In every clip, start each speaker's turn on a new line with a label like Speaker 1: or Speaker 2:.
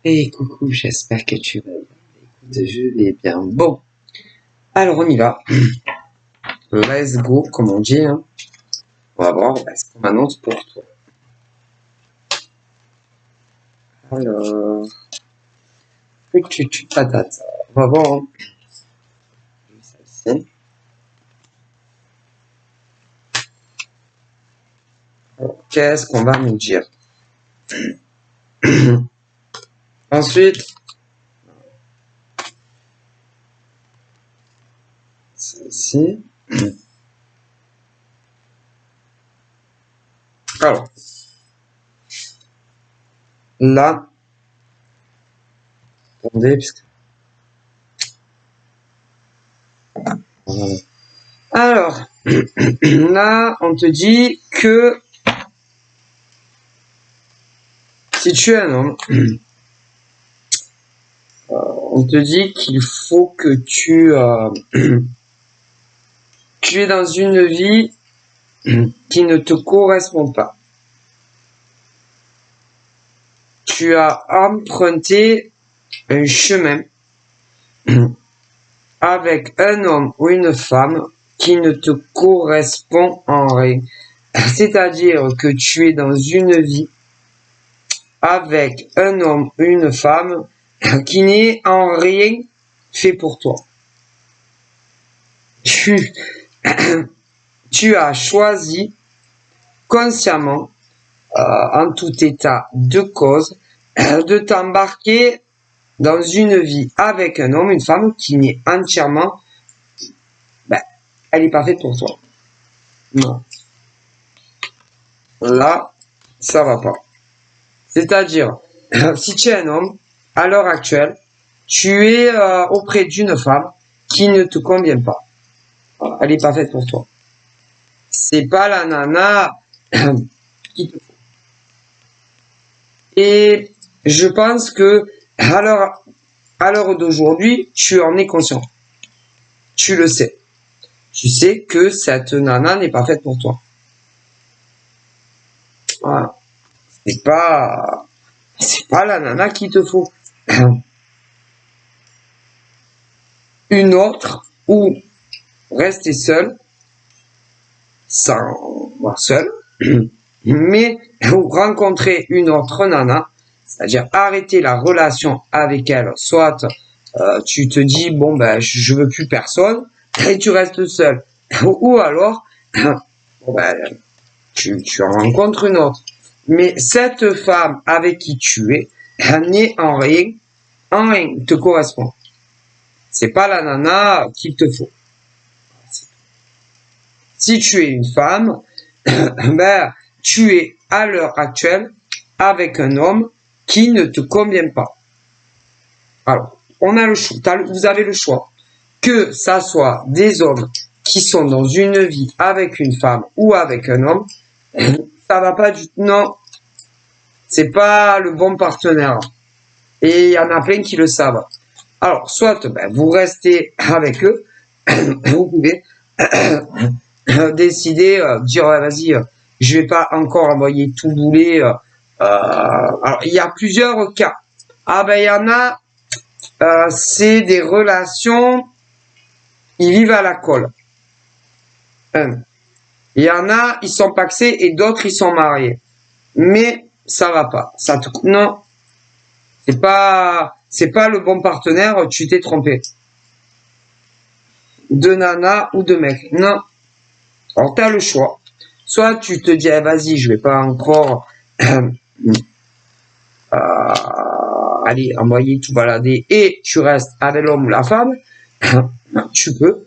Speaker 1: Et coucou, j'espère que tu vas bien. Écoute, je vais bien. Bon, alors on y va. Let's go, comme on dit. Hein. On va voir ce qu'on m'annonce pour toi. Alors, tu patate. On va voir. Hein. Celle-ci. Alors, qu'est-ce qu'on va nous dire? Ensuite, celle-ci. Alors, là, attendez, puisque... Alors, là, on te dit que si tu es un homme, on te dit qu'il faut que tu es dans une vie qui ne te correspond pas. Tu as emprunté un chemin avec un homme ou une femme qui ne te correspond en rien. C'est-à-dire que tu es dans une vie avec un homme ou une femme qui n'est en rien fait pour toi. Tu as choisi consciemment, en tout état de cause, de t'embarquer dans une vie avec un homme, une femme qui n'est entièrement, elle est pas faite pour toi. Non. Là, ça va pas. C'est-à-dire, si tu es un homme, à l'heure actuelle, tu es auprès d'une femme qui ne te convient pas. Elle est pas faite pour toi. C'est pas la nana qu'il te faut. Et je pense que à l'heure d'aujourd'hui, tu en es conscient. Tu le sais. Tu sais que cette nana n'est pas faite pour toi. Voilà. C'est pas la nana qu'il te faut. Une autre ou rester seul, seul, mais rencontrer une autre nana, c'est-à-dire arrêter la relation avec elle, soit tu te dis bon ben je veux plus personne et tu restes seul, ou alors bon, ben, tu en rencontres une autre. Mais cette femme avec qui tu es, elle n'est en rien te correspond. C'est pas la nana qu'il te faut. Si tu es une femme, ben, tu es à l'heure actuelle avec un homme qui ne te convient pas. Alors, on a le choix, vous avez le choix. Que ça soit des hommes qui sont dans une vie avec une femme ou avec un homme, ça va pas du tout. Non, c'est pas le bon partenaire. Et il y en a plein qui le savent. Alors, soit vous restez avec eux, vous pouvez décider, dire vas-y, je vais pas encore envoyer tout bouler. Alors, il y a plusieurs cas. Ah ben, il y en a, c'est des relations, ils vivent à la colle. Il y en a, ils sont paxés et d'autres, ils sont mariés. Mais ça va pas. Non, c'est pas le bon partenaire. Tu t'es trompé. De nana ou de mec. Non. Alors, t'as le choix. Soit tu te dis, vas-y, je vais pas encore aller envoyer tout balader et tu restes avec l'homme ou la femme. Tu peux.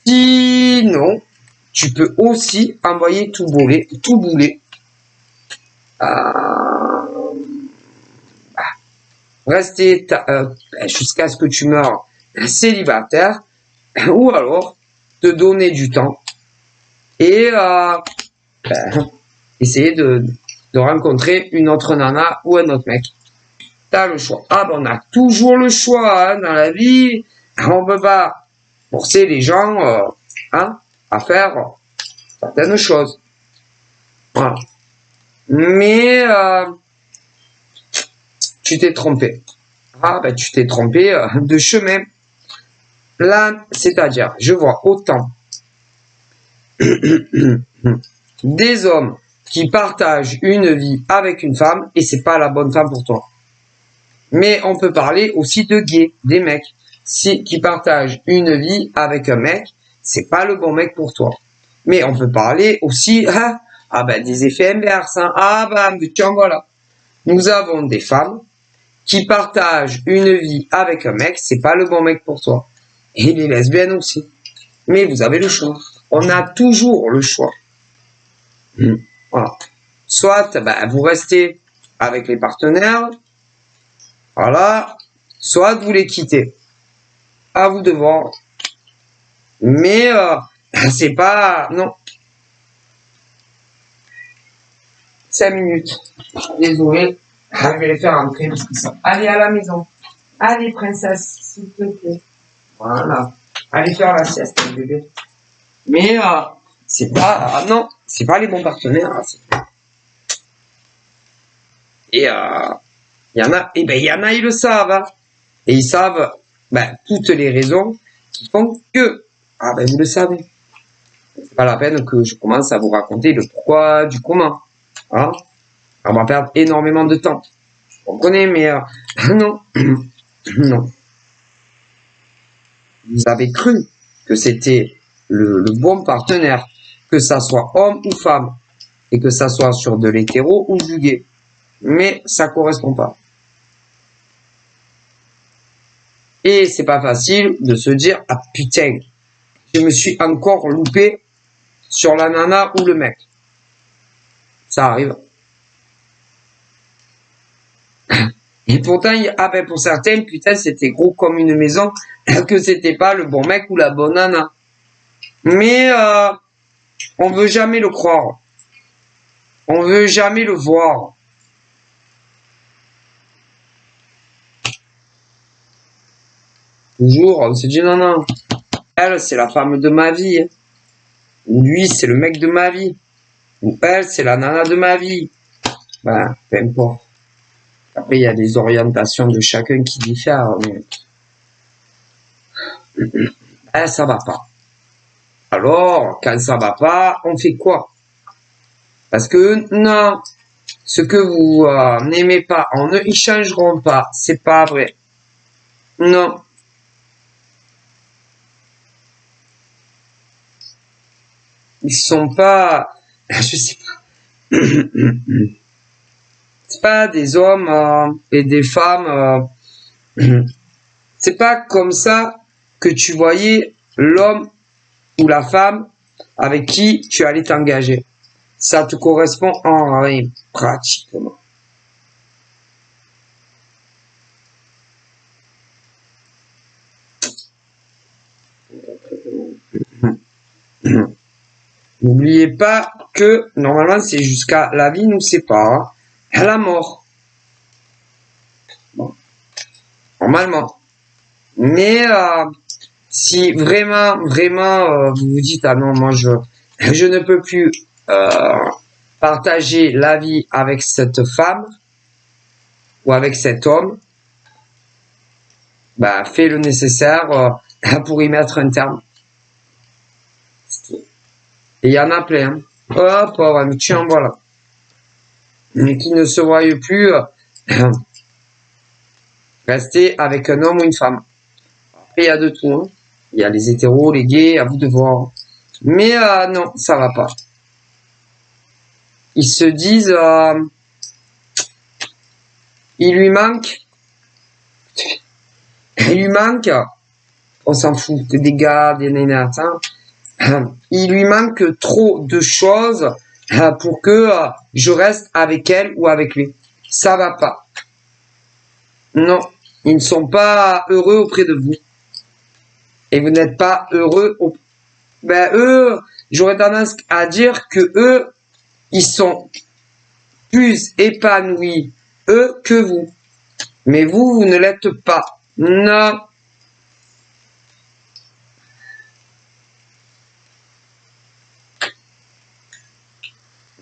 Speaker 1: Sinon, tu peux aussi envoyer tout bouler. Rester jusqu'à ce que tu meurs célibataire, ou alors te donner du temps et essayer de rencontrer une autre nana ou un autre mec. T'as le choix. Ah ben on a toujours le choix dans la vie. On peut pas forcer les gens à faire certaines choses. Voilà. Mais tu t'es trompé. Ah, ben, tu t'es trompé de chemin. Là, c'est-à-dire, je vois autant des hommes qui partagent une vie avec une femme et c'est pas la bonne femme pour toi. Mais on peut parler aussi de gays, des mecs qui partagent une vie avec un mec, c'est pas le bon mec pour toi. Mais on peut parler aussi des effets inverses. Tiens, voilà. Nous avons des femmes qui partagent une vie avec un mec, c'est pas le bon mec pour toi. Et les lesbiennes aussi. Mais vous avez le choix. On a toujours le choix. Voilà. Soit vous restez avec les partenaires, voilà, soit vous les quittez. À vous de voir. Mais c'est pas... Non. 5 minutes. Désolé. Je vais les faire entrer. Allez à la maison. Allez, princesse, s'il te plaît. Voilà. Allez faire la sieste, bébé. Mais c'est pas... non, c'est pas les bons partenaires. Et il y en a, ils le savent. Hein. Et ils savent toutes les raisons qui font que... vous le savez. C'est pas la peine que je commence à vous raconter le pourquoi, du comment. Hein. On va perdre énormément de temps. On connaît, mais non. Non. Vous avez cru que c'était le bon partenaire, que ça soit homme ou femme, et que ça soit sur de l'hétéro ou du gay. Mais ça correspond pas. Et c'est pas facile de se dire, ah putain, je me suis encore loupé sur la nana ou le mec. Ça arrive. Et pourtant, pour certains, putain, c'était gros comme une maison, que c'était pas le bon mec ou la bonne nana. Mais on veut jamais le croire. On veut jamais le voir. Toujours, on se dit non. Elle, c'est la femme de ma vie. Ou lui, c'est le mec de ma vie. Ou elle, c'est la nana de ma vie. Peu importe. Après, il y a des orientations de chacun qui diffèrent. Mais... ça va pas. Alors, quand ça va pas, on fait quoi? Parce que non, ce que vous n'aimez pas, ils changeront pas. C'est pas vrai. Non. Ils sont pas, je sais pas. C'est pas des hommes et des femmes. C'est pas comme ça que tu voyais l'homme ou la femme avec qui tu allais t'engager. Ça te correspond en rien, pratiquement. N'oubliez pas que normalement c'est jusqu'à la vie nous sépare, à la mort. Bon. Normalement. Mais si vraiment vous vous dites ah non moi je ne peux plus partager la vie avec cette femme ou avec cet homme, fais le nécessaire pour y mettre un terme. Et il y en a plein. Hop, mais tiens, voilà. Mais qui ne se voient plus rester avec un homme ou une femme. Après, il y a de tout. Hein. Il y a les hétéros, les gays, à vous de voir. Mais non, ça va pas. Ils se disent, il lui manque, on s'en fout, des gars, des nénates, hein. Il lui manque trop de choses pour que je reste avec elle ou avec lui. Ça va pas. Non, ils ne sont pas heureux auprès de vous. Et vous n'êtes pas heureux. Eux, j'aurais tendance à dire que eux, ils sont plus épanouis, eux, que vous. Mais vous ne l'êtes pas. Non.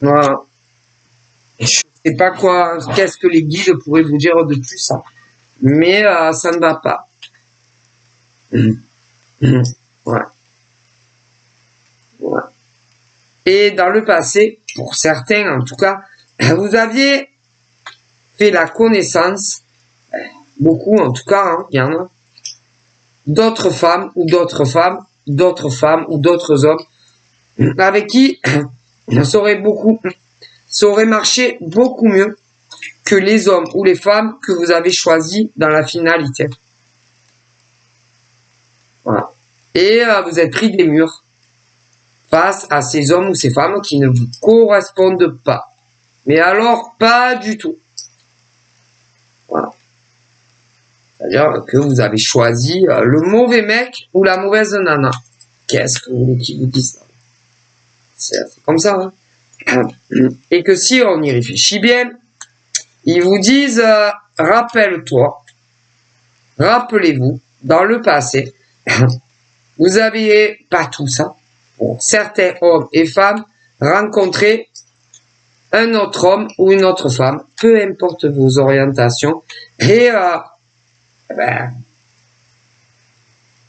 Speaker 1: Voilà. Je sais pas qu'est-ce que les guides pourraient vous dire de plus, ça. Mais ça ne va pas. Ouais. Ouais. Et dans le passé, pour certains en tout cas, vous aviez fait la connaissance, beaucoup en tout cas, il y en a, d'autres femmes ou d'autres femmes, d'autres femmes ou d'autres hommes, avec qui ça aurait marché beaucoup mieux que les hommes ou les femmes que vous avez choisis dans la finalité. Voilà. Et vous êtes pris des murs face à ces hommes ou ces femmes qui ne vous correspondent pas. Mais alors, pas du tout. Voilà. C'est-à-dire que vous avez choisi le mauvais mec ou la mauvaise nana. Qu'est-ce que vous voulez qu'ils vous disent? C'est comme ça. Hein. Et que si on y réfléchit bien, ils vous disent, rappelle-toi, rappelez-vous, dans le passé, vous aviez pas tout ça. Pour certains hommes et femmes, rencontrer un autre homme ou une autre femme, peu importe vos orientations, et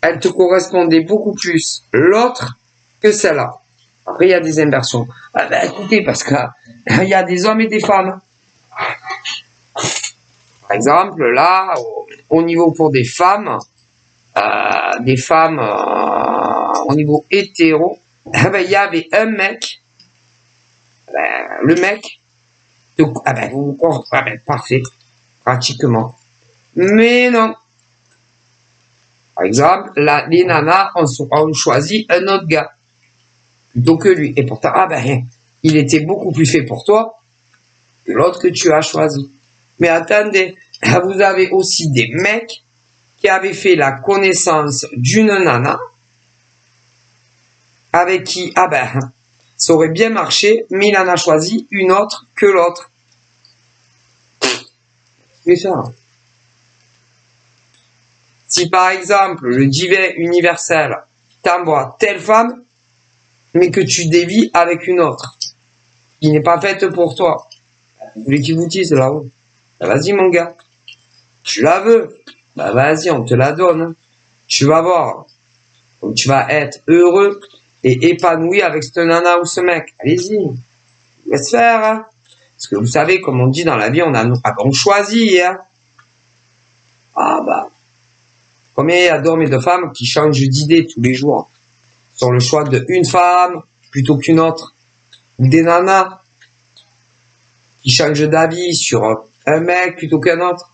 Speaker 1: elle te correspondait beaucoup plus l'autre que celle-là. Après, il y a des inversions. Écoutez, parce que il y a des hommes et des femmes. Par exemple, là, au niveau pour des femmes au niveau hétéro, il y avait un mec, le mec, parfait, pratiquement. Mais non. Par exemple, les nanas ont choisi un autre gars plutôt que lui. Et pourtant, il était beaucoup plus fait pour toi que l'autre que tu as choisi. Mais attendez, vous avez aussi des mecs qui avaient fait la connaissance d'une nana avec qui, ça aurait bien marché, mais il en a choisi une autre que l'autre. C'est ça. Si par exemple, le divin universel t'envoie telle femme, mais que tu dévis avec une autre, qui n'est pas faite pour toi, vous voulez qu'ils vous disent là-haut? Vas-y mon gars, tu la veux, vas-y, on te la donne. Tu vas voir, donc tu vas être heureux et épanoui avec cette nana ou ce mec. Allez-y, laisse faire. Hein. Parce que vous savez, comme on dit dans la vie, on choisit. Hein. Combien il y a d'hommes et de femmes qui changent d'idée tous les jours sur le choix d'une femme plutôt qu'une autre, ou des nanas qui changent d'avis sur un mec plutôt qu'un autre.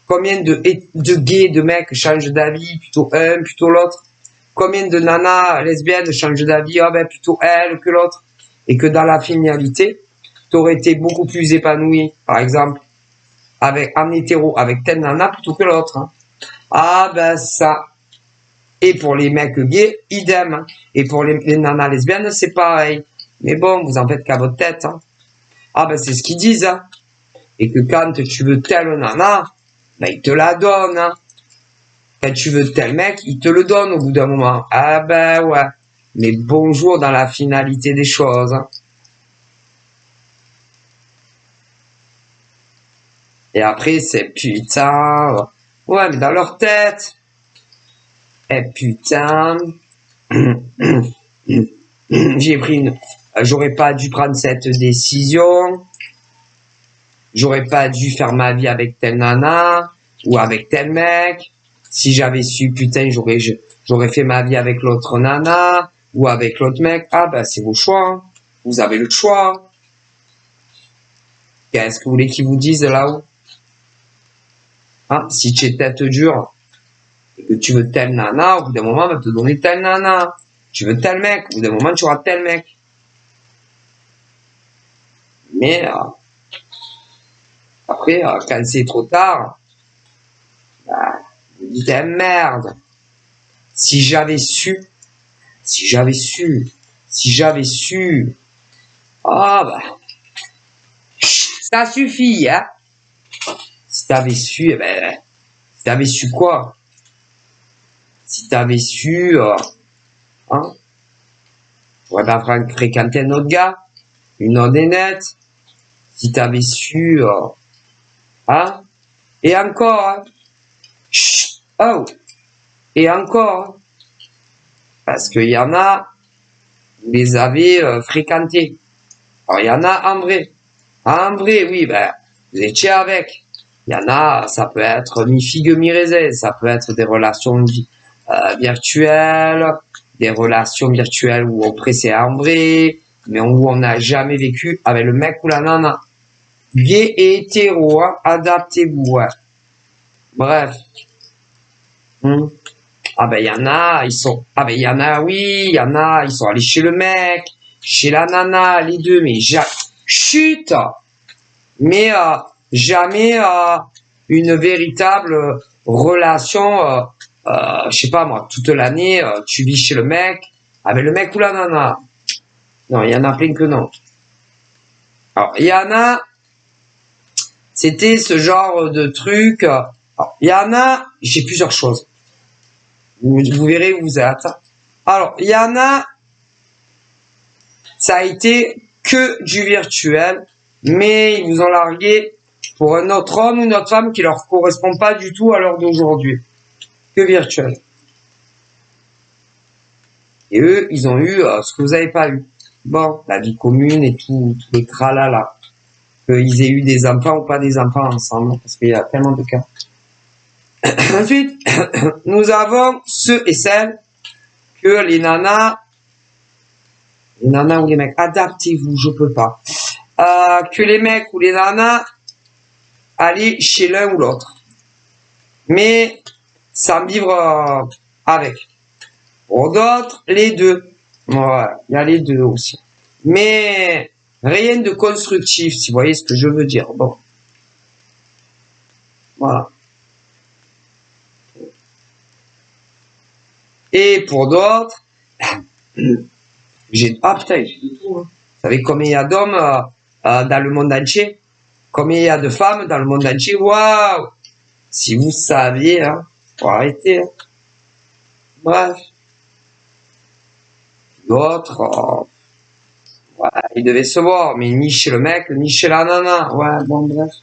Speaker 1: Combien de gays, de mecs changent d'avis, plutôt un, plutôt l'autre. Combien de nanas lesbiennes changent d'avis, plutôt elle que l'autre. Et que dans la finalité, t'aurais été beaucoup plus épanoui, par exemple, en hétéro, avec telle nana plutôt que l'autre. Hein. Ça. Et pour les mecs gays, idem. Hein. Et pour les nanas lesbiennes, c'est pareil. Mais bon, vous en faites qu'à votre tête. Hein. C'est ce qu'ils disent. Hein. Et que quand tu veux telle nana, il te la donne. Hein. Quand tu veux tel mec, il te le donne au bout d'un moment. Ouais. Mais bonjour dans la finalité des choses. Hein. Et après, c'est putain. Ouais, mais dans leur tête. Putain. J'aurais pas dû prendre cette décision. J'aurais pas dû faire ma vie avec telle nana ou avec tel mec. Si j'avais su, putain, j'aurais fait ma vie avec l'autre nana ou avec l'autre mec. C'est vos choix. Hein. Vous avez le choix. Qu'est-ce que vous voulez qu'ils vous disent là-haut? Si tu es tête dure et que tu veux telle nana, au bout d'un moment, on va te donner telle nana. Tu veux tel mec, au bout d'un moment, tu auras tel mec. Mais après, quand c'est trop tard, vous dites, merde, si j'avais su, ça suffit, hein. Si t'avais su, si t'avais su quoi? Si t'avais su, j'aurais pas fréquenté un autre gars, une autre nénette. Si tu avais su, hein? Et encore, hein? Chut, oh, et encore, hein? Parce qu'il y en a, vous les avez fréquentés. Alors, il y en a en vrai. En vrai, oui, ben, vous étiez avec. Il y en a, ça peut être mi-figue, mi-raisin. Ça peut être des relations virtuelles, des relations virtuelles où on c'est en vrai, mais où on n'a jamais vécu avec le mec ou la nana. Gay et hétéro, hein, adaptez-vous, ouais. Bref. Ah ben il y en a, ils sont. Ah ben il y en a, oui, il y en a, ils sont allés chez le mec, chez la nana, les deux, mais chut, mais jamais une véritable relation, je sais pas moi, toute l'année, tu vis chez le mec, avec le mec ou la nana. Non, il y en a plein que non. Alors, il y en a, c'était ce genre de truc. Alors, il y en a, j'ai plusieurs choses. Vous verrez où vous êtes. Alors, il y en a, ça a été que du virtuel, mais ils vous ont largué pour un autre homme ou une autre femme qui leur correspond pas du tout à l'heure d'aujourd'hui. Que virtuel. Et eux, ils ont eu ce que vous n'avez pas eu. Bon, la vie commune et tout les tralala. Qu'ils aient eu des enfants ou pas des enfants ensemble, parce qu'il y a tellement de cas. Ensuite, nous avons ceux et celles que les nanas ou les mecs, adaptez-vous, je peux pas. Que les mecs ou les nanas allaient chez l'un ou l'autre. Mais sans vivre avec. Pour d'autres, les deux. Ouais, il y a les deux aussi. Mais rien de constructif, si vous voyez ce que je veux dire. Bon. Voilà. Et pour d'autres, ah putain, j'ai du tout. Hein. Vous savez combien il y a d'hommes dans le monde entier? Combien il y a de femmes dans le monde entier? Waouh! Si vous saviez, hein, faut arrêter. Hein. Bref. D'autres, ouais, ils devaient se voir, mais ni chez le mec, ni chez la nana. Ouais, bon, bref.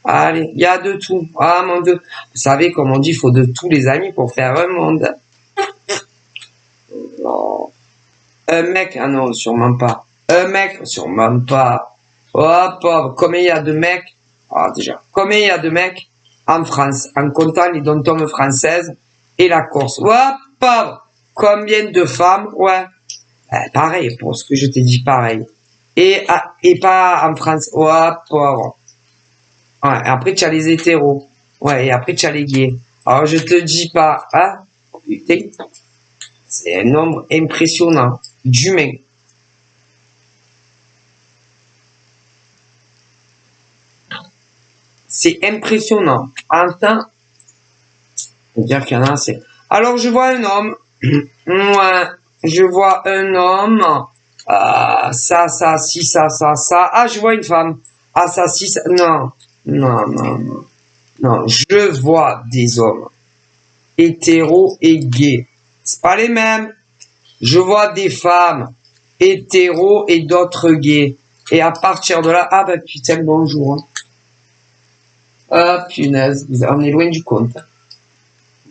Speaker 1: Allez, il y a de tout. Ah, mon Dieu. Vous savez, comme on dit, il faut de tous les amis pour faire un monde. Non. Un mec, ah non, sûrement pas. Un mec, sûrement pas. Oh, pauvre, combien il y a de mecs? Ah, déjà. Combien il y a de mecs en France, en comptant les dom-toms françaises et la Corse? Oh, pauvre. Combien de femmes? Ouais. Pareil, pour ce que je t'ai dit, pareil. Et pas en France. Ouais, pauvre. Ouais, et après, tu as les hétéros. Ouais, et après, tu as les gays. Alors, je te dis pas, hein? Putain. C'est un nombre impressionnant d'humains. C'est impressionnant. En temps, faut dire qu'il y en a assez. Alors, je vois un homme. Ouais, je vois un homme. Ça, si, ça. Ah, je vois une femme. Ah, ça, si, ça. Non. Non, je vois des hommes hétéros et gays. C'est pas les mêmes. Je vois des femmes hétéros et d'autres gays. Et à partir de là, ah ben putain, bonjour. Hein. Ah punaise, on est loin du compte.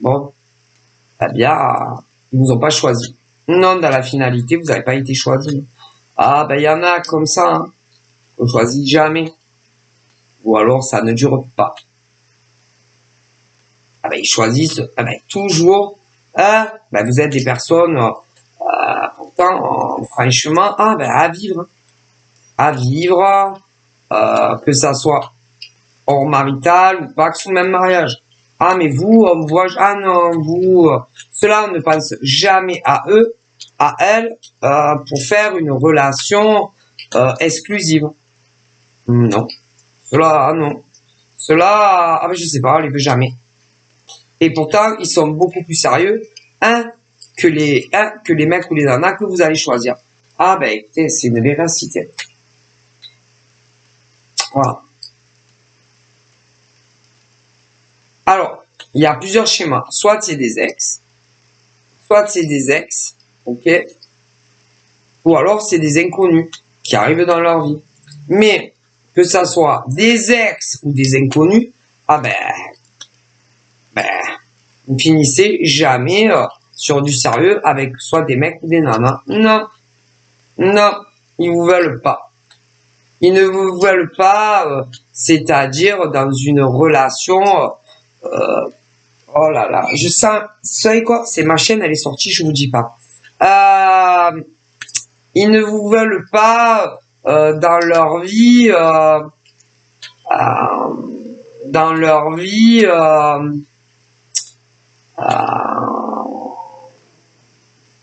Speaker 1: Bon, eh bien, ils vous ont pas choisi. Non, dans la finalité, vous n'avez pas été choisi. Ah ben il y en a comme ça, hein. On choisit jamais. Ou alors ça ne dure pas. Ah ben ils choisissent toujours. Ah, ben vous êtes des personnes pourtant franchement à vivre. À vivre, que ça soit hors marital ou pas que sous le même mariage. Ah mais vous, on voit, ah non, vous, cela on ne pense jamais à eux, à elles, pour faire une relation exclusive. Non. Cela, non. Cela, ah ben je sais pas, on les veut jamais. Et pourtant, ils sont beaucoup plus sérieux, que les mecs ou les nanas que vous allez choisir. Ah ben écoutez, c'est une véracité. Voilà. Alors, il y a plusieurs schémas. Soit c'est des ex, ok, ou alors c'est des inconnus qui arrivent dans leur vie. Mais que ça soit des ex ou des inconnus, ah ben, vous finissez jamais sur du sérieux avec soit des mecs ou des nanas. Non, non, ils vous veulent pas. Ils ne vous veulent pas, c'est-à-dire dans une relation. Oh là là, je sens. Vous savez quoi? C'est ma chaîne, elle est sortie, je vous dis pas. Ils ne vous veulent pas dans leur vie. Dans leur vie.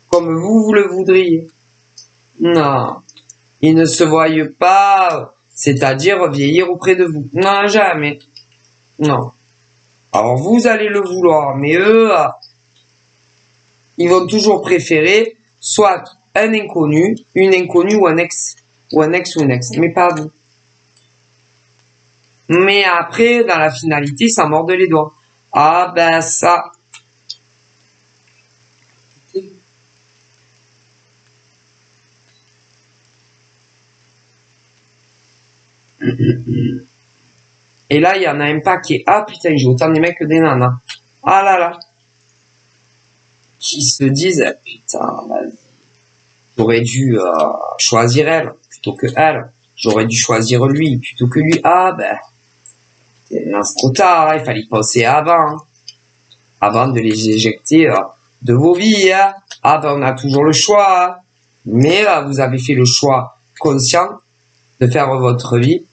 Speaker 1: Comme vous le voudriez. Non. Ils ne se voient pas, c'est-à-dire vieillir auprès de vous. Non, jamais. Non. Alors vous allez le vouloir, mais eux, ils vont toujours préférer soit un inconnu, une inconnue ou un ex ou un ex ou une ex, mais pas vous. Mais après, dans la finalité, ça mord les doigts. Ah ben ça. Et là, il y en a un paquet. Ah putain, j'ai autant des mecs que des nanas. Ah là là. Qui se disent, putain, vas-y. J'aurais dû choisir elle plutôt que elle. J'aurais dû choisir lui plutôt que lui. Ah ben, c'est trop tard, hein, il fallait penser avant. Hein. Avant de les éjecter de vos vies. Hein. Ah ben, on a toujours le choix. Hein. Mais vous avez fait le choix conscient de faire votre vie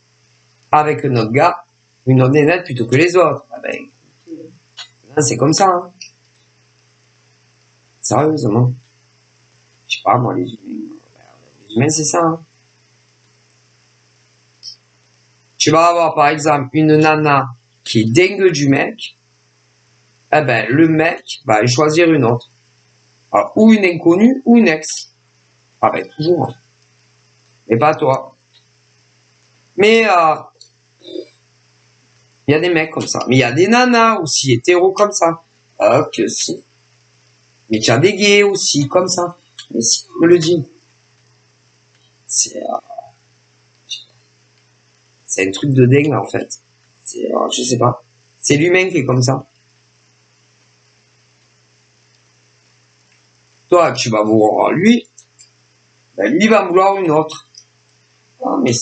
Speaker 1: avec un autre gars, une autre nénette plutôt que les autres. Ah ben, c'est comme ça. Hein. Sérieusement. Je sais pas, moi, les humains, c'est ça. Hein. Tu vas avoir, par exemple, une nana qui est dingue du mec. Eh ben, le mec va choisir une autre. Alors, ou une inconnue, ou une ex. Ah ben, toujours. Hein. Mais pas toi. Mais, il y a des mecs comme ça. Mais il y a des nanas aussi, hétéros comme ça. Que si. Mais il y a des gays aussi, comme ça. Mais si, on me le dit. C'est un truc de dingue, en fait. Je sais pas. C'est l'humain qui est comme ça. Toi, tu vas vouloir lui. Ben, lui va vouloir une autre. Ah, mais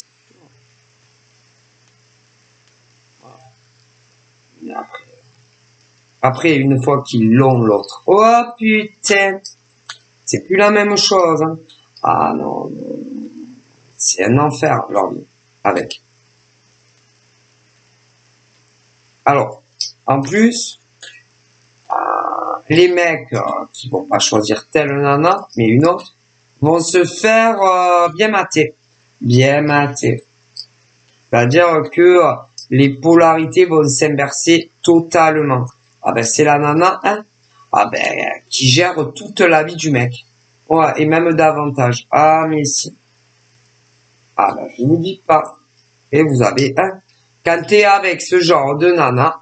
Speaker 1: après, une fois qu'ils l'ont, l'autre. Oh putain, c'est plus la même chose. Hein. Ah non, non. C'est un enfer leur vie. Avec. Alors, en plus, les mecs qui vont pas choisir telle nana, mais une autre, vont se faire bien mater. Bien mater. C'est-à-dire que les polarités vont s'inverser totalement. Ah ben c'est la nana, hein, ah ben qui gère toute la vie du mec. Ouais, et même davantage. Ah mais si. Ah ben je vous dis pas. Et vous avez, hein, quand t'es avec ce genre de nana,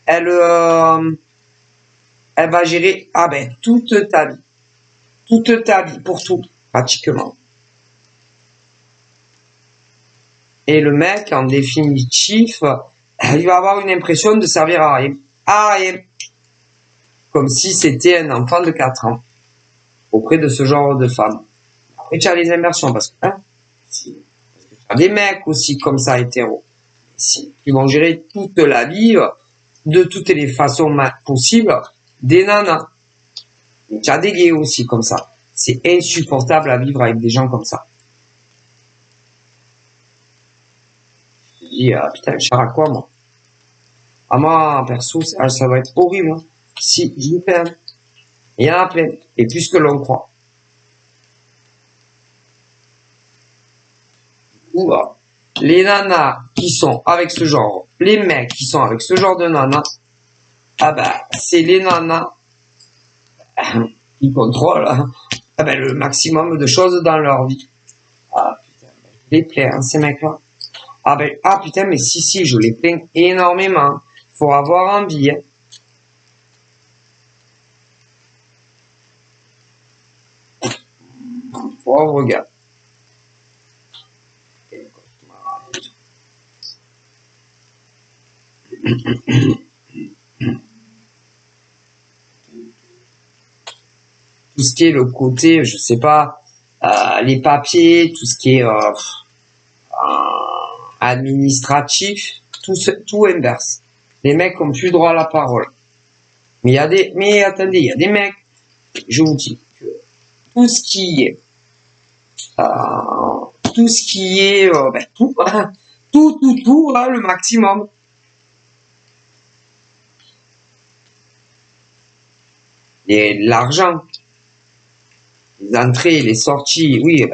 Speaker 1: elle, elle va gérer, ah ben toute ta vie. Toute ta vie, pour tout, pratiquement. Et le mec, en définitif, il va avoir une impression de servir à rien. À rien. Comme si c'était un enfant de 4 ans. Auprès de ce genre de femme. Après, tu as les inversions, parce que, hein, tu as des mecs aussi comme ça, hétéros. Qui vont gérer toute la vie, de toutes les façons possibles, des nanas. Mais tu as des gays aussi comme ça. C'est insupportable à vivre avec des gens comme ça. Je dis, putain, je sers à quoi, moi? À moi, perso, ça va être horrible. Hein. Si, je vous fais, hein. Il y en a plein. Et plus que l'on croit. Ou les nanas qui sont avec ce genre, les mecs qui sont avec ce genre de nanas, ah ben, c'est les nanas qui contrôlent ah ben, le maximum de choses dans leur vie. Ah putain, je les plains, hein, ces mecs-là. Ah ben, ah putain, mais si, je les plains énormément. Faut avoir envie. Hein. Pauvre gars. Tout ce qui est le côté, je sais pas, les papiers, tout ce qui est administratif, tout inverse. Les mecs ont plus droit à la parole. Mais attendez, il y a des mecs, je vous dis que tout ce qui est, tout, hein, le maximum. L'argent, les entrées, les sorties, oui,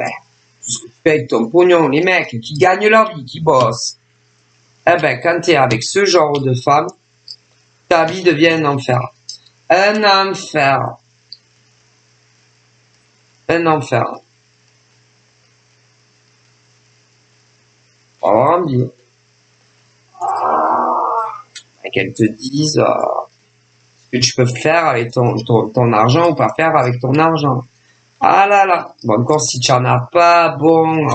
Speaker 1: tout ce que tu fais avec ton pognon, les mecs qui gagnent leur vie, qui bossent. Quand tu es avec ce genre de femme, ta vie devient un enfer. Un enfer. Un enfer. Faut avoir envie. Qu'elles te disent ce que tu peux faire avec ton argent ou pas faire avec ton argent. Ah là là. Bon, encore si tu en as pas, bon.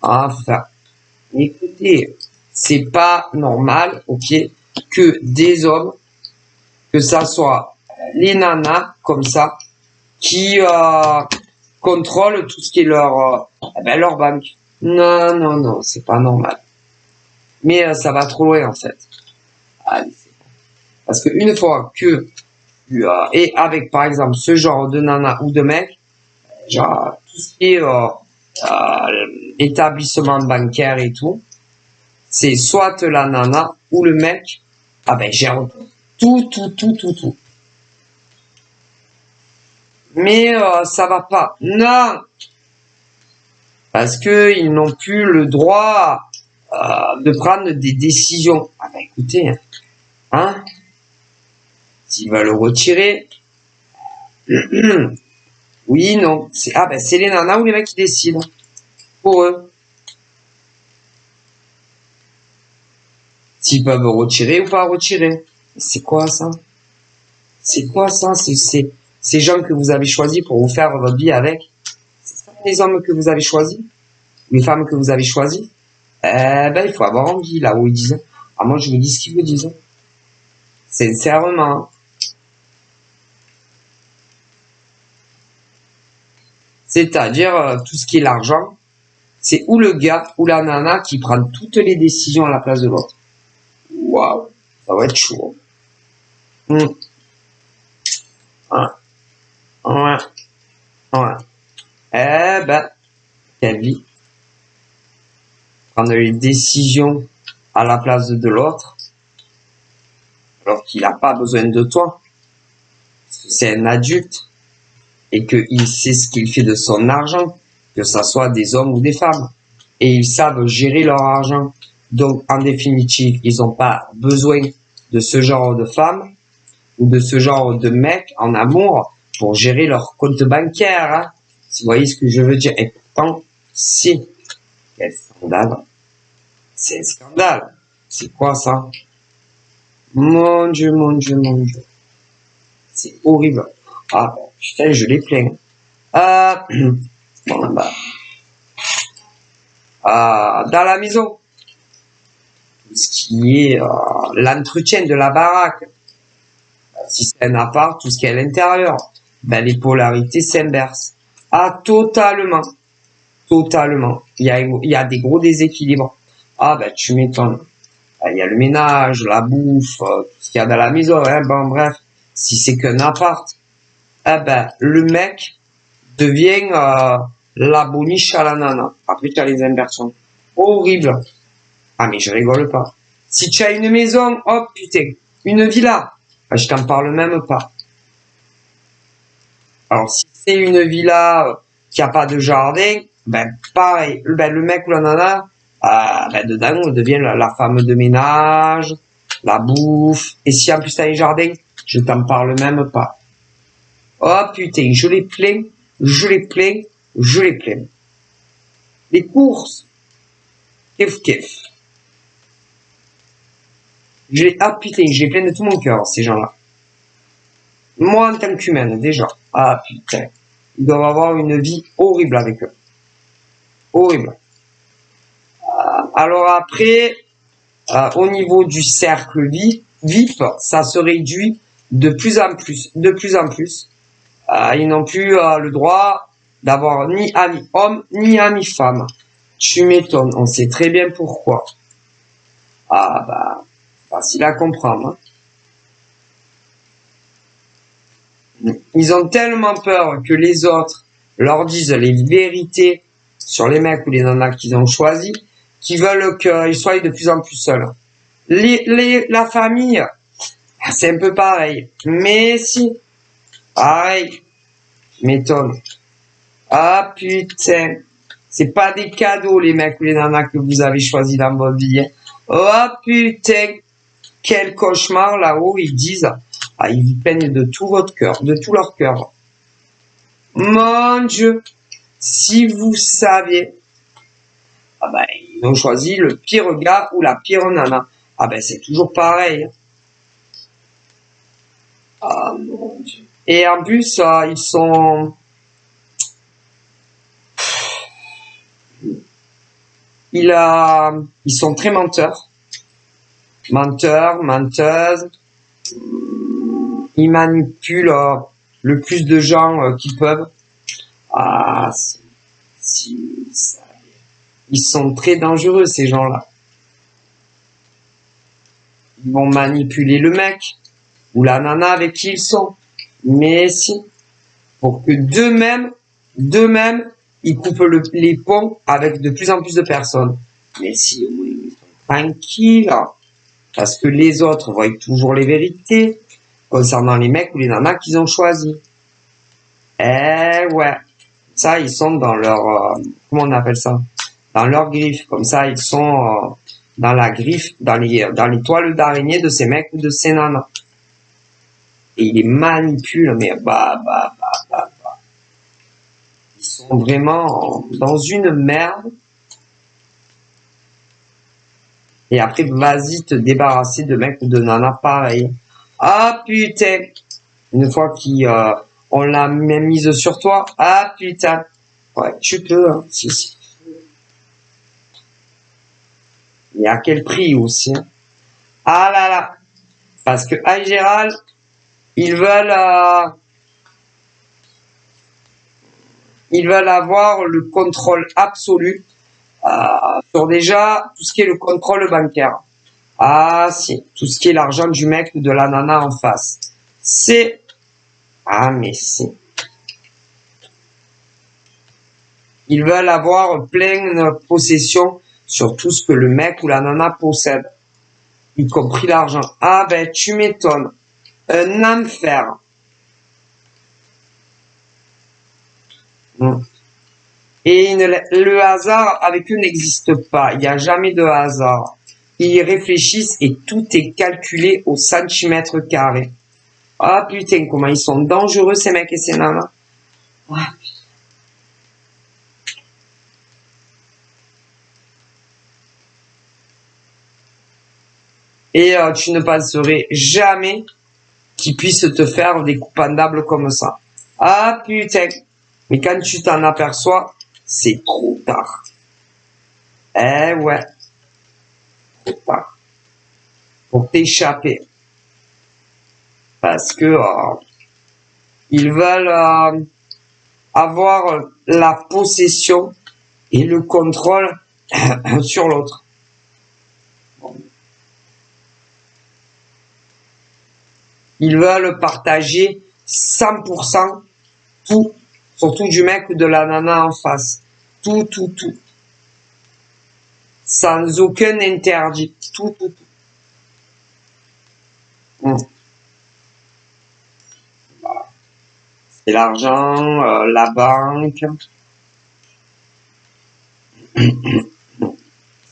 Speaker 1: Enfin. Écoutez, c'est pas normal, ok, que des hommes, que ça soit les nanas comme ça, qui contrôlent tout ce qui est leur banque. Non, non, non, c'est pas normal. Mais ça va trop loin en fait. Allez, c'est bon. Parce que une fois que tu es avec par exemple ce genre de nana ou de mec, genre tout ce qui est établissement bancaire et tout, c'est soit la nana ou le mec, gère tout. Mais ça va pas. Non, parce que ils n'ont plus le droit de prendre des décisions. Écoutez, hein, s'ils veulent le retirer, oui, non, c'est les nanas ou les mecs qui décident pour eux. S'ils peuvent retirer ou pas retirer. C'est quoi ça? C'est quoi ça? C'est ces gens que vous avez choisis pour vous faire votre vie avec. C'est ça les hommes que vous avez choisis? Les femmes que vous avez choisies? Il faut avoir envie là où ils disent. Ah, moi je vous dis ce qu'ils vous disent. Sincèrement. C'est-à-dire tout ce qui est l'argent, c'est ou le gars ou la nana qui prend toutes les décisions à la place de l'autre. Waouh, ça va être chaud. Ouais. Quelle vie. Prendre les décisions à la place de l'autre, alors qu'il n'a pas besoin de toi. Parce que c'est un adulte et qu'il sait ce qu'il fait de son argent, que ça soit des hommes ou des femmes. Et ils savent gérer leur argent. Donc, en définitive, ils n'ont pas besoin de ce genre de femmes ou de ce genre de mecs en amour pour gérer leur compte bancaire. Hein. Si vous voyez ce que je veux dire. Et pourtant, si. Quel scandale. C'est un scandale. C'est quoi ça? Mon Dieu. C'est horrible. Putain, je les plains. Dans la maison, tout ce qui est l'entretien de la baraque, si c'est un appart, tout ce qui est à l'intérieur, les polarités s'inversent. Totalement. Il y a des gros déséquilibres. Tu m'étonnes. Il y a le ménage, la bouffe, tout ce qu'il y a dans la maison. Hein. Bon, bref, si c'est qu'un appart, le mec devient la boniche à la nana. Après, tu as les inversions. Horrible. Mais je rigole pas. Si tu as une maison, oh putain, une villa, je t'en parle même pas. Alors, si c'est une villa qui a pas de jardin, pareil, le mec ou la nana, dedans, on devient la femme de ménage, la bouffe. Et si en plus t'as un jardin, je t'en parle même pas. Oh putain, je les plains. Les courses, kiff. Je les plains de tout mon cœur, ces gens-là. Moi, en tant qu'humaine, déjà. Putain. Ils doivent avoir une vie horrible avec eux. Horrible. Alors après, au niveau du cercle VIP, ça se réduit de plus en plus, ils n'ont plus le droit d'avoir ni amis hommes, ni amis femmes. Tu m'étonnes, on sait très bien pourquoi. Ah bah, facile à comprendre. Ils ont tellement peur que les autres leur disent les vérités sur les mecs ou les nanas qu'ils ont choisis, qu'ils veulent qu'ils soient de plus en plus seuls. La famille, c'est un peu pareil. Mais si, pareil, m'étonne. Ah putain, c'est pas des cadeaux les mecs ou les nanas que vous avez choisis dans votre vie. Oh putain, quel cauchemar là-haut, ils disent. Ah, ils vous plaignent de tout votre cœur, de tout leur cœur. Mon Dieu, si vous saviez. Ah ben, ils ont choisi le pire gars ou la pire nana. Ah ben, c'est toujours pareil. Ah mon Dieu. Et en plus, ils sont... Ils sont très menteurs. Menteurs, menteuses. Ils manipulent le plus de gens qu'ils peuvent. Ah, si vous savez. Ils sont très dangereux, ces gens-là. Ils vont manipuler le mec ou la nana avec qui ils sont. Mais si, pour que d'eux-mêmes, ils coupent les ponts avec de plus en plus de personnes. Mais si, au moins, ils sont tranquilles. Parce que les autres voient toujours les vérités concernant les mecs ou les nanas qu'ils ont choisis. Eh ouais. Ça, ils sont dans leur... comment on appelle ça? Dans leur griffe. Comme ça, ils sont dans la griffe, dans les toiles d'araignée de ces mecs ou de ces nanas. Et ils les manipulent, mais Ils sont vraiment dans une merde. Et après, vas-y te débarrasser de mecs ou de nanas pareil. Ah putain. Une fois qu'on l'a même mise sur toi. Ah putain. Ouais, tu peux, hein. Si. Et à quel prix aussi, hein. Ah là là. Parce que en général, ils veulent avoir le contrôle absolu sur déjà tout ce qui est le contrôle bancaire. Ah si, tout ce qui est l'argent du mec ou de la nana en face. C'est... Ah mais si. Ils veulent avoir pleine possession sur tout ce que le mec ou la nana possède. Y compris l'argent. Ah ben tu m'étonnes. Un enfer. Et le hasard avec eux n'existe pas. Il n'y a jamais de hasard. Ils réfléchissent et tout est calculé au centimètre carré. Ah putain, comment ils sont dangereux ces mecs et ces nanas. Ah, et tu ne penserais jamais qu'ils puissent te faire des coups pendables comme ça. Ah putain. Mais quand tu t'en aperçois, c'est trop tard. Eh ouais. Trop tard. Pour t'échapper. Parce que ils veulent avoir la possession et le contrôle sur l'autre. Ils veulent partager 100% tout, surtout du mec ou de la nana en face. Tout. Sans aucun interdit. Tout. C'est l'argent, la banque.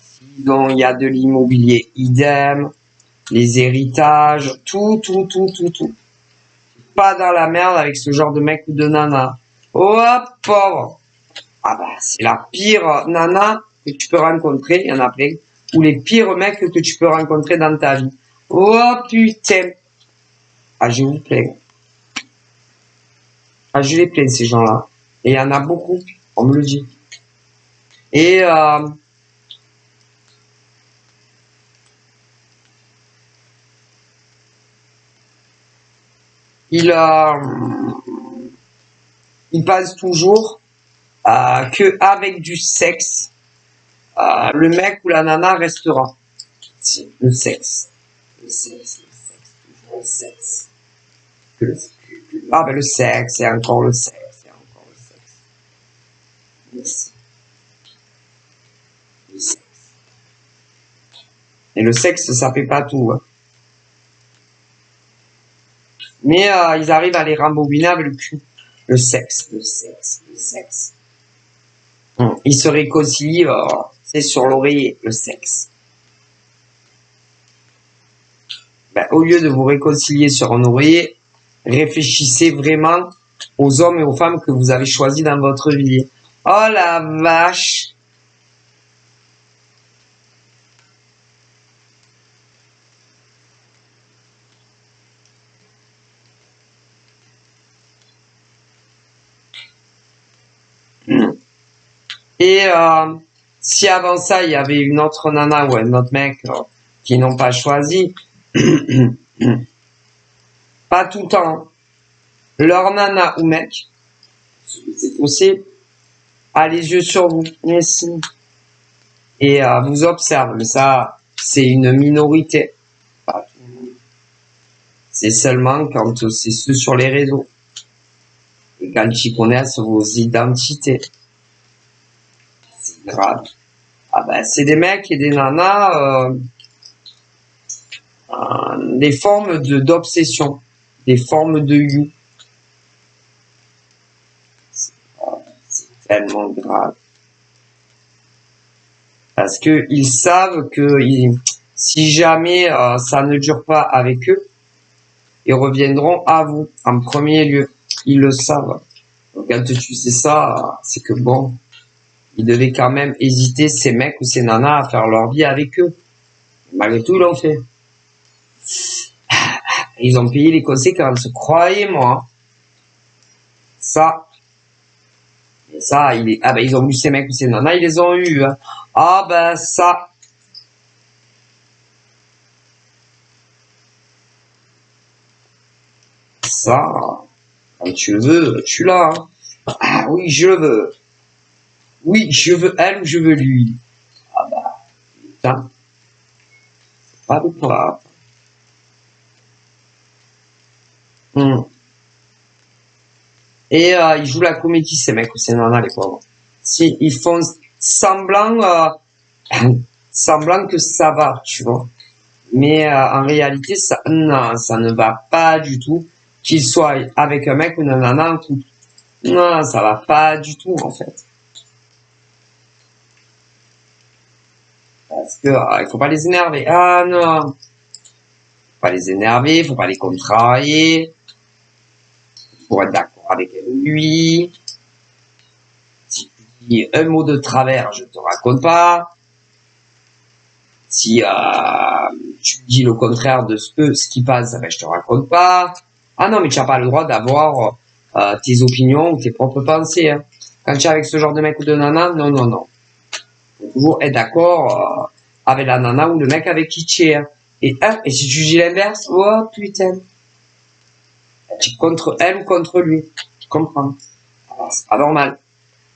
Speaker 1: Sinon, il y a de l'immobilier, idem. Les héritages, tout. Pas dans la merde avec ce genre de mec ou de nana. Oh, pauvre. Ah bah, c'est la pire nana que tu peux rencontrer, il y en a plein. Ou les pires mecs que tu peux rencontrer dans ta vie. Oh putain. Ah, je vous plains. Ah, je les plains, ces gens-là. Et il y en a beaucoup, on me le dit. Et il pense toujours que avec du sexe, le mec ou la nana restera. Le sexe. Le sexe, toujours le sexe. Ah ben le sexe, et encore le sexe, et encore le sexe. Le sexe. Et le sexe, ça fait pas tout. Hein. Mais ils arrivent à les rembobiner avec le cul. Le sexe, le sexe, le sexe. Ils se réconcilient, c'est sur l'oreiller, le sexe. Ben, au lieu de vous réconcilier sur un oreiller, réfléchissez vraiment aux hommes et aux femmes que vous avez choisis dans votre vie. Oh la vache! Et si avant ça, il y avait une autre nana ou un autre mec qui n'ont pas choisi, pas tout le temps, leur nana ou mec, c'est possible, a les yeux sur vous, merci, et vous observe. Mais ça, c'est une minorité. C'est seulement quand c'est ceux sur les réseaux. Et quand ils connaissent vos identités. C'est grave. Ah ben, c'est des mecs et des nanas, des formes d'obsession, des formes de you. C'est tellement grave. Parce que ils savent que si jamais ça ne dure pas avec eux, ils reviendront à vous en premier lieu. Ils le savent. Donc quand tu sais ça, c'est que bon, ils devaient quand même hésiter, ces mecs ou ces nanas, à faire leur vie avec eux. Malgré tout, ils l'ont fait. Ils ont payé les conséquences, croyez-moi. Ça, ils ont eu ces mecs ou ces nanas, ils les ont eu. Hein. Ah ben ça. Ça, quand tu le veux, tu l'as. Hein. Ah oui, je le veux. Oui, je veux elle ou je veux lui. Ah bah, putain, pas de toi. Et ils jouent la comédie, ces mecs ou ces nanas, les pauvres. Si, ils font semblant que ça va, tu vois. Mais en réalité, non, ça ne va pas du tout. Qu'il soit avec un mec ou une nana en couple. Non, ça va pas du tout, en fait. Parce que il faut pas les énerver. Ah non, faut pas les énerver, faut pas les contrarier. Faut être d'accord avec lui. Si tu dis un mot de travers, je te raconte pas. Si tu dis le contraire de ce qui passe, ben, je te raconte pas. Ah non, mais tu n'as pas le droit d'avoir tes opinions ou tes propres pensées. Hein. Quand tu es avec ce genre de mec ou de nana, non, non, non. Faut toujours être d'accord avec la nana ou le mec avec qui tu es. Hein. Et si tu dis l'inverse, oh putain. Tu es contre elle ou contre lui. Tu comprends. Alors, c'est pas normal.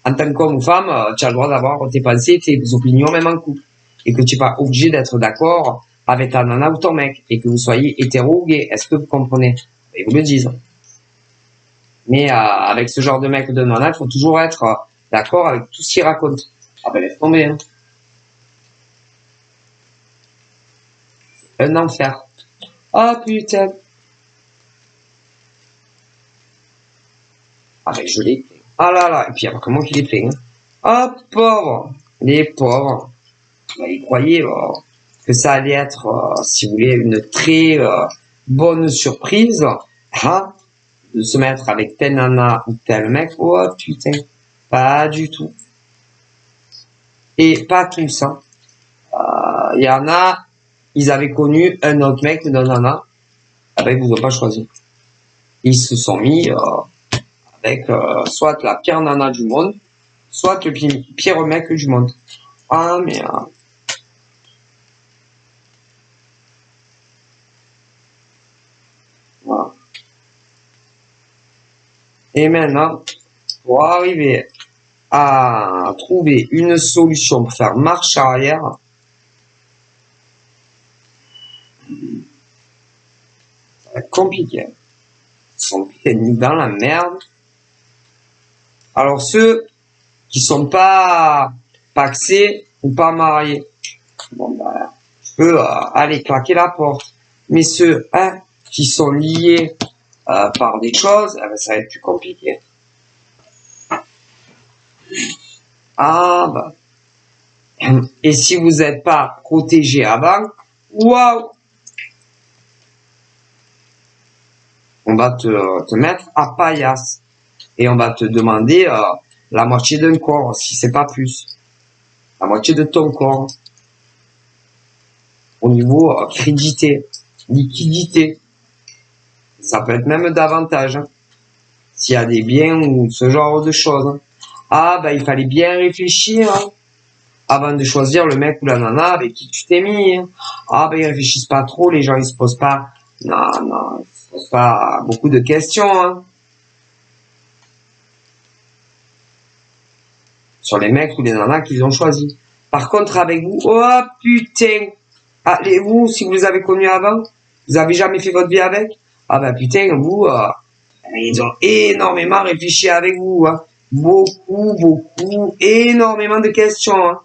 Speaker 1: En tant qu'homme ou femme, tu as le droit d'avoir tes pensées et tes opinions même en couple. Et que tu n'es pas obligé d'être d'accord avec ta nana ou ton mec. Et que vous soyez hétéro ou gay. Est-ce que vous comprenez? Ils vous le disent. Mais avec ce genre de mec ou de nana, il faut toujours être d'accord avec tout ce qu'il raconte. Ah ben laisse tomber. Hein. Un enfer. Ah putain. Ah ben je l'ai. Ah là là. Et puis après comment qu'il est plein. Hein. Ah pauvre. Les pauvres. Bah, ils croyaient que ça allait être, si vous voulez, une très bonne surprise. Hein, de se mettre avec tel nana ou tel mec. Oh putain. Pas du tout. Et pas tous. Hein. Il y en a, ils avaient connu un autre mec ou une nana. Ah ben, ils vous ont pas choisi. Ils se sont mis avec soit la pire nana du monde, soit le pire mec du monde. Ah mais voilà. Et maintenant, pour arriver à trouver une solution pour faire marche arrière, ça va être compliqué. Ils sont mis dans la merde. Alors ceux qui sont pas paxés ou pas mariés, bon bah, je peux aller claquer la porte. Mais ceux qui sont liés par des choses, ça va être plus compliqué. Ah bah. Et si vous n'êtes pas protégé avant, waouh, on va te mettre à paillasse et on va te demander la moitié d'un corps, si c'est pas plus, la moitié de ton corps, au niveau crédité, liquidité. Ça peut être même davantage, hein, s'il y a des biens ou ce genre de choses. Hein. Ah bah il fallait bien réfléchir. Hein. Avant de choisir le mec ou la nana avec qui tu t'es mis. Hein. Ah ben ils réfléchissent pas trop, les gens ils se posent pas, non, ils se posent pas beaucoup de questions hein. Sur les mecs ou les nanas qu'ils ont choisis. Par contre avec vous, oh putain, allez vous si vous les avez connus avant, vous avez jamais fait votre vie avec, ah ben putain vous, ils ont énormément réfléchi avec vous, hein. Beaucoup, énormément de questions. Hein.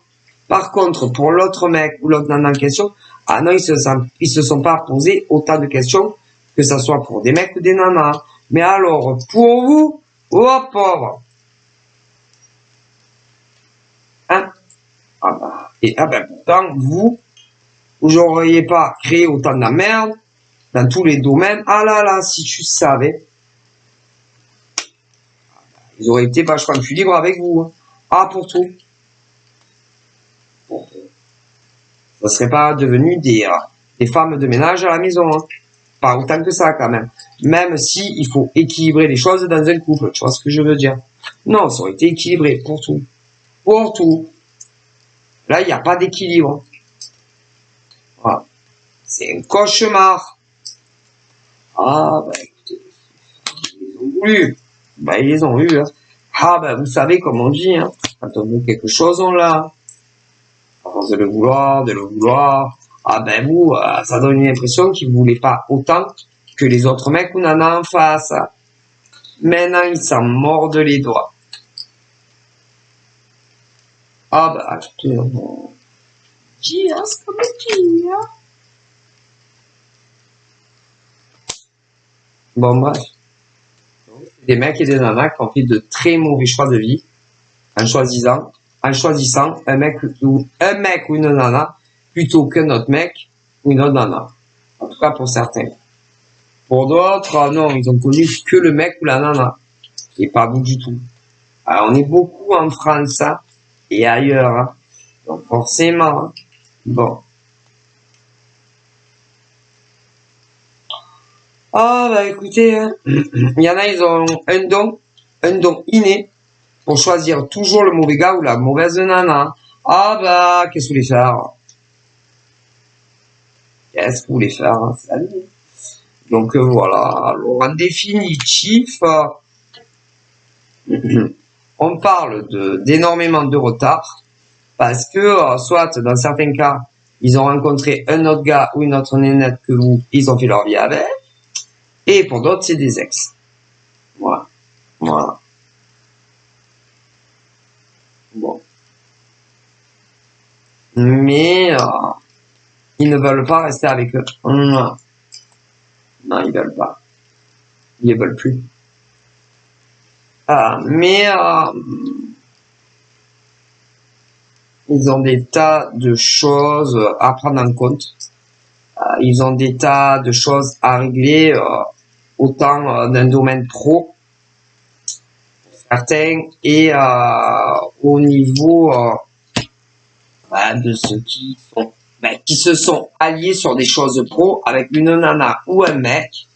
Speaker 1: Par contre, pour l'autre mec ou l'autre nana en question, ah non, ils se sont pas posé autant de questions, que ça soit pour des mecs ou des nanas. Mais alors, pour vous, oh pauvre. Hein? Ah ben, pourtant, vous n'auriez pas créé autant de la merde dans tous les domaines. Ah là là, si tu savais. Ils auraient été vachement plus libres avec vous. Hein. Ah, pour tout. Ça serait pas devenu des femmes de ménage à la maison. Hein. Pas autant que ça quand même. Même si il faut équilibrer les choses dans un couple. Tu vois ce que je veux dire? Non, ça aurait été équilibré pour tout. Pour tout. Là, il n'y a pas d'équilibre. Voilà. C'est un cauchemar. Ah, bah écoutez, ils ont voulu. Bah, ils les ont eu. Hein. Ah, bah vous savez comme on dit. Hein. Quand on veut quelque chose, on l'a. À force de le vouloir. Ah ben vous, ça donne une impression qu'ils ne voulaient pas autant que les autres mecs ou nanas en face. Maintenant, ils s'en mordent les doigts. Ah bah, écoutez, c'est comme dire. Bon bref. Des mecs et des nanas qui ont fait de très mauvais choix de vie en choisissant un mec ou une nana plutôt qu'un autre mec ou une autre nana. En tout cas pour certains. Pour d'autres, non, ils ont connu que le mec ou la nana. Et pas vous du tout. Alors, on est beaucoup en France hein, et ailleurs. Hein. Donc forcément, hein. Bon. Ah bah écoutez, hein. Il y en a, ils ont un don inné pour choisir toujours le mauvais gars ou la mauvaise nana. Ah bah, qu'est-ce que vous voulez faire? Qu'est-ce que vous voulez faire? Salut. Donc voilà, alors en définitif, on parle d'énormément de retard parce que soit dans certains cas, ils ont rencontré un autre gars ou une autre nénette que vous, ils ont fait leur vie avec, et pour d'autres, c'est des ex. Voilà. Bon. Mais ils ne veulent pas rester avec eux. Non, ils veulent pas. Ils ne veulent plus. Mais ils ont des tas de choses à prendre en compte. Ils ont des tas de choses à régler, autant d'un domaine pro, certains, et au niveau de ceux qui se sont alliés sur des choses pro avec une nana ou un mec,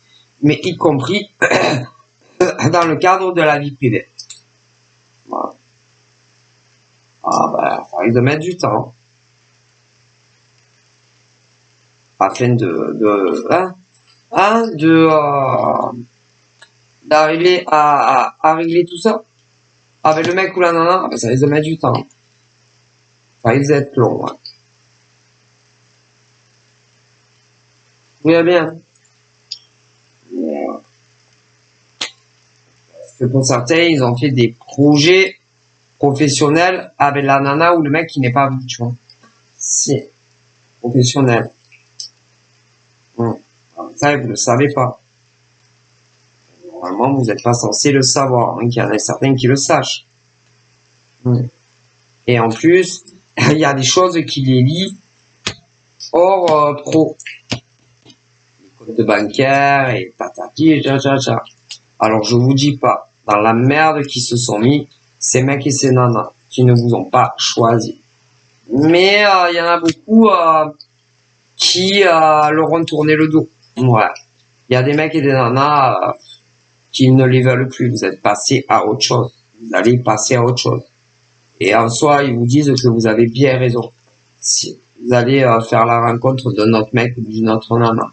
Speaker 1: mais y compris dans le cadre de la vie privée. Voilà. Ça risque de mettre du temps. Afin d'arriver à régler tout ça. Avec le mec ou la nana, ça risque de mettre du temps. Ça risque d'être long. Ouais. Vous voyez bien. Parce que pour certains, ils ont fait des projets professionnels avec la nana ou le mec qui n'est pas vu, tu vois. C'est professionnel. Ça, vous ne le savez pas. Normalement, vous n'êtes pas censé le savoir. Il y en a certains qui le sachent. Et en plus, il y a des choses qui les lient hors pro. Les comptes bancaires et patati, jajaja. Alors, je vous dis pas, dans la merde qui se sont mis, ces mecs et ces nanas qui ne vous ont pas choisi. Mais il y en a beaucoup qui leur ont tourné le dos. Ouais. Il y a des mecs et des nanas qui ne les veulent plus. Vous êtes passé à autre chose. Vous allez passer à autre chose. Et en soi, ils vous disent que vous avez bien raison. Si vous allez faire la rencontre d'un autre mec ou d'une autre nana.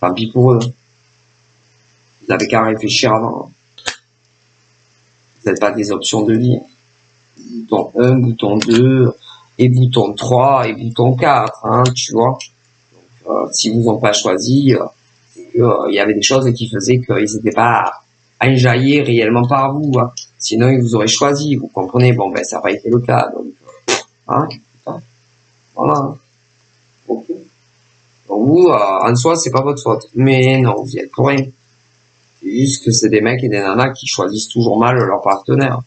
Speaker 1: Tant pis pour eux. Vous avez qu'à réfléchir avant. Vous n'êtes pas des options de vie. Bouton 1, bouton 2, et bouton 3, et bouton 4, hein, tu vois. Donc, si vous n'ont pas choisi, c'est qu'il y avait des choses qui faisaient qu'ils n'étaient pas enjaillés réellement par vous. Hein. Sinon, ils vous auraient choisi, vous comprenez. Bon, ben, ça n'a pas été le cas. Donc, hein, voilà. Okay. Donc, vous, en soi, c'est pas votre faute. Mais non, vous y êtes pour rien. C'est juste que c'est des mecs et des nanas qui choisissent toujours mal leur partenaire.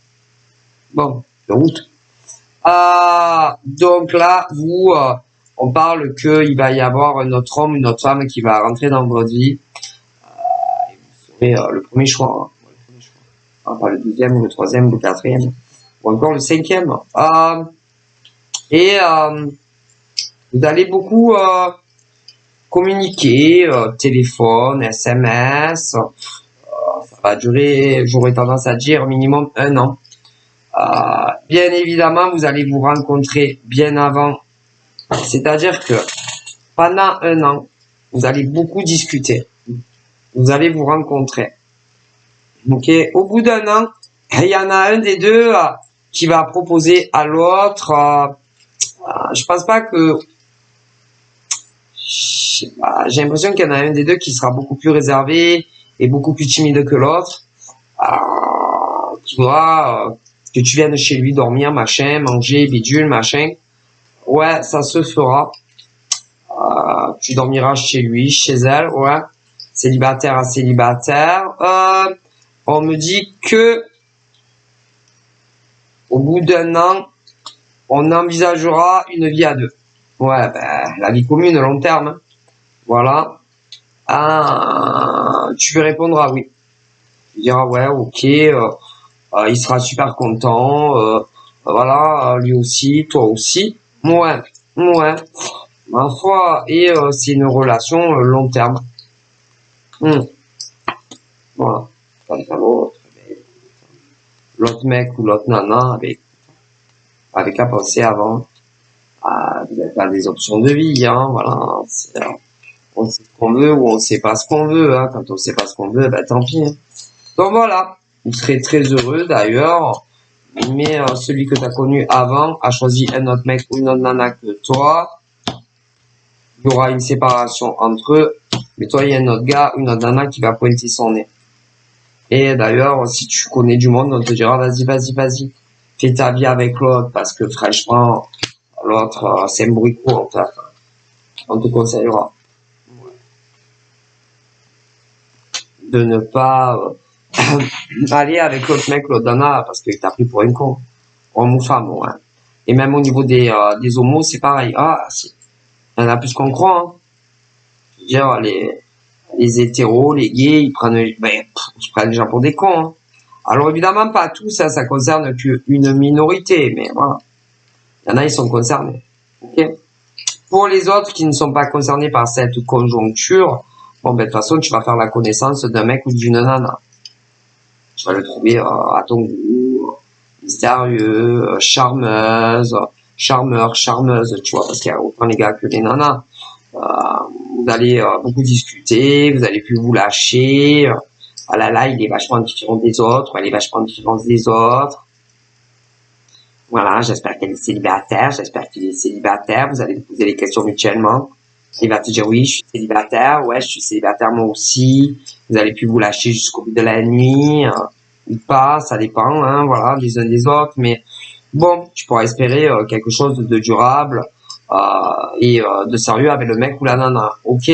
Speaker 1: Bon, de route. Donc là, vous, on parle qu'il va y avoir un autre homme, une autre femme qui va rentrer dans votre vie. Et vous serez le premier choix. Hein. Le premier choix. Pas le deuxième, ou le troisième, ou le quatrième, ou encore le cinquième. Vous allez beaucoup communiquer, téléphone, SMS. Ça va durer, j'aurais tendance à dire, minimum 1 an. Bien évidemment, vous allez vous rencontrer bien avant. C'est-à-dire que pendant 1 an, vous allez beaucoup discuter. Vous allez vous rencontrer. Ok. Au bout d'1 an, il y en a un des deux qui va proposer à l'autre. Je pense pas que. J'ai l'impression qu'il y en a un des deux qui sera beaucoup plus réservé et beaucoup plus timide que l'autre. Qui voudra que tu viennes chez lui dormir, machin, manger, bidule, machin. Ouais, ça se fera. Tu dormiras chez lui, chez elle, ouais. Célibataire à célibataire. On me dit que au bout d'1 an, on envisagera une vie à 2. Ouais, ben, la vie commune, long terme. Hein. Voilà. Tu répondras oui. Tu diras ouais, ok. Il sera super content. Voilà, lui aussi, toi aussi. Ouais, ouais. Ma foi, et c'est une relation long terme. Voilà. L'autre mec ou l'autre nana avec qu'à penser avant. Vous n'avez pas des options de vie, hein, voilà. On sait ce qu'on veut ou on sait pas ce qu'on veut, hein. Quand on sait pas ce qu'on veut, bah tant pis. Hein. Donc voilà. Vous serez très heureux d'ailleurs. Mais celui que tu as connu avant a choisi un autre mec ou une autre nana que toi. Il y aura une séparation entre eux. Mais toi, il y a un autre gars ou une autre nana qui va pointer son nez. Et d'ailleurs, si tu connais du monde, on te dira, vas-y. Fais ta vie avec l'autre parce que franchement, l'autre, c'est un bricot. On te conseillera de ne pas aller avec l'autre mec, l'autre nana, parce qu'il t'a pris pour un con. Homme ou femme, ouais. Et même au niveau des homos, c'est pareil. Il y en a plus qu'on croit. Hein. Je veux dire, les hétéros, les gays, ils prennent les gens pour des cons. Hein. Alors évidemment, pas tous, ça concerne qu'une minorité, mais voilà. Il y en a, ils sont concernés. Okay. Pour les autres qui ne sont pas concernés par cette conjoncture, bon, ben, de toute façon, tu vas faire la connaissance d'un mec ou d'une nana. Tu vas le trouver à ton goût, mystérieux, charmeuse, charmeur, charmeuse, tu vois, parce qu'il y a autant les gars que les nanas. vous allez beaucoup discuter, vous allez plus vous lâcher. Ah là là, il est vachement différent des autres, elle est vachement différente des autres. Voilà, j'espère qu'elle est célibataire, j'espère qu'il est célibataire. Vous allez vous poser les questions mutuellement. Il va te dire oui, je suis célibataire, ouais, je suis célibataire moi aussi. Vous allez plus vous lâcher jusqu'au bout de la nuit, ou pas, ça dépend, hein, voilà, des uns des autres. Mais bon, tu pourras espérer quelque chose de durable et de sérieux avec le mec ou la nana, ok?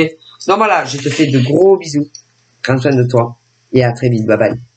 Speaker 1: Donc voilà, je te fais de gros bisous. Prends soin de toi et à très vite, bye bye.